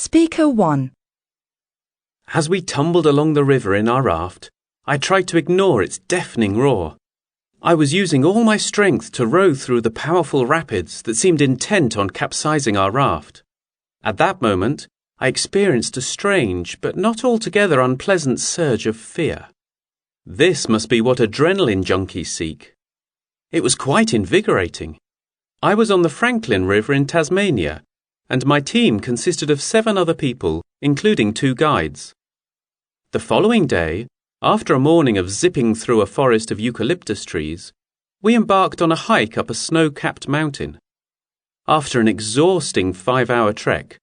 Speaker 1. As we tumbled along the river in our raft, I tried to ignore its deafening roar. I was using all my strength to row through the powerful rapids that seemed intent on capsizing our raft. At that moment, I experienced a strange but not altogether unpleasant surge of fear. This must be what adrenaline junkies seek. It was quite invigorating. I was on the Franklin River in Tasmania, and my team consisted of 7 other people, including 2 guides. The following day, after a morning of zipping through a forest of eucalyptus trees, we embarked on a hike up a snow-capped mountain. After an exhausting 5-hour trek,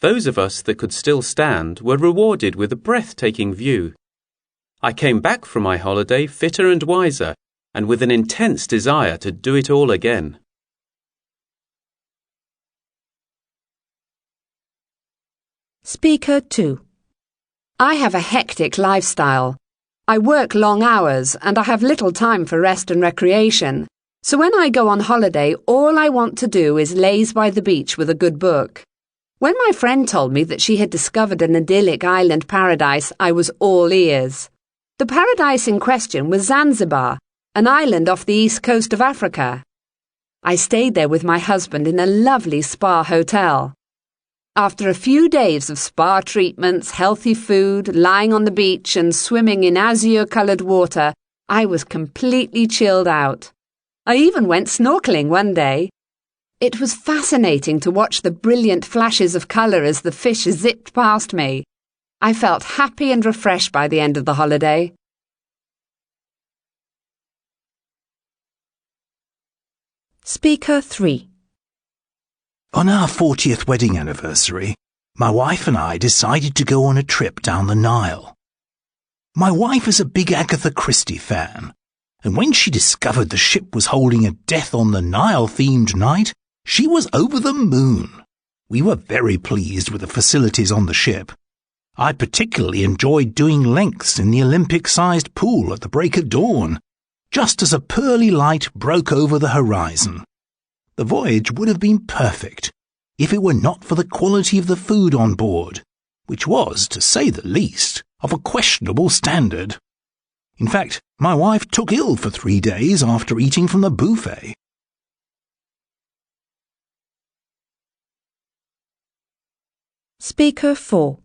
those of us that could still stand were rewarded with a breathtaking view. I came back from my holiday fitter and wiser, and with an intense desire to do it all again. Speaker 2. I have a hectic lifestyle. I work long hours and I have little time for rest and recreation. So when I go on holiday, all I want to do is laze by the beach with a good book. When my friend told me that she had discovered an idyllic island paradise, I was all ears. The paradise in question was Zanzibar, an island off the east coast of Africa. I stayed there with my husband in a lovely spa hotel. After a few days of spa treatments, healthy food, lying on the beach and swimming in azure-coloured water, I was completely chilled out. I even went snorkeling one day. It was fascinating to watch the brilliant flashes of colour as the fish zipped past me. I felt happy and refreshed by the end of the holiday. Speaker 3. On our 40th wedding anniversary, my wife and I decided to go on a trip down the Nile. My wife is a big Agatha Christie fan, and when she discovered the ship was holding a Death on the Nile-themed night, she was over the moon. We were very pleased with the facilities on the ship. I particularly enjoyed doing lengths in the Olympic-sized pool at the break of dawn, just as a pearly light broke over the horizon. The voyage would have been perfect if it were not for the quality of the food on board, which was, to say the least, of a questionable standard. In fact, my wife took ill for 3 days after eating from the buffet. Speaker 4.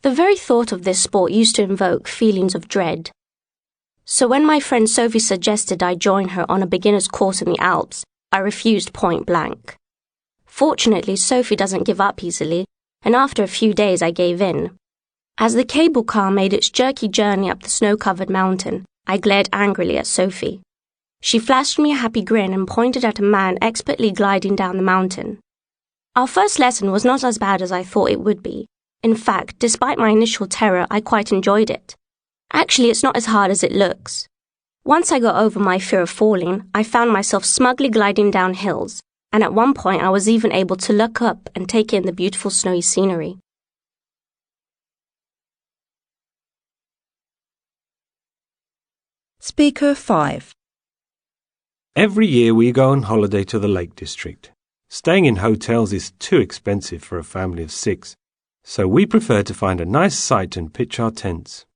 The very thought of this sport used to invoke feelings of dread. So when my friend Sophie suggested I join her on a beginner's course in the Alps, I refused point blank. Fortunately, Sophie doesn't give up easily, and after a few days I gave in. As the cable car made its jerky journey up the snow-covered mountain, I glared angrily at Sophie. She flashed me a happy grin and pointed at a man expertly gliding down the mountain. Our first lesson was not as bad as I thought it would be. In fact, despite my initial terror, I quite enjoyed it. Actually, it's not as hard as it looks. Once I got over my fear of falling, I found myself smugly gliding down hills, and at one point I was even able to look up and take in the beautiful snowy scenery. Speaker 5. Every year we go on holiday to the Lake District. Staying in hotels is too expensive for a family of 6, so we prefer to find a nice site and pitch our tents.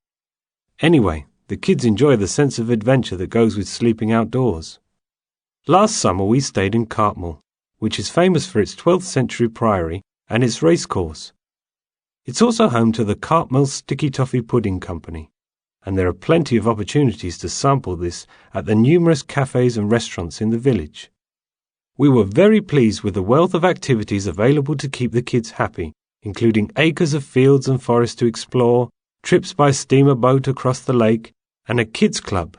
Anyway, the kids enjoy the sense of adventure that goes with sleeping outdoors. Last summer we stayed in Cartmel, which is famous for its 12th century priory and its racecourse. It's also home to the Cartmel Sticky Toffee Pudding Company, and there are plenty of opportunities to sample this at the numerous cafes and restaurants in the village. We were very pleased with the wealth of activities available to keep the kids happy, including acres of fields and forests to explore, trips by steamer boat across the lake, and a kids' club.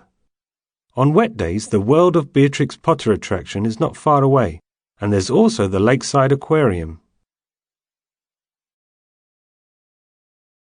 On wet days, the World of Beatrix Potter attraction is not far away, and there's also the Lakeside Aquarium.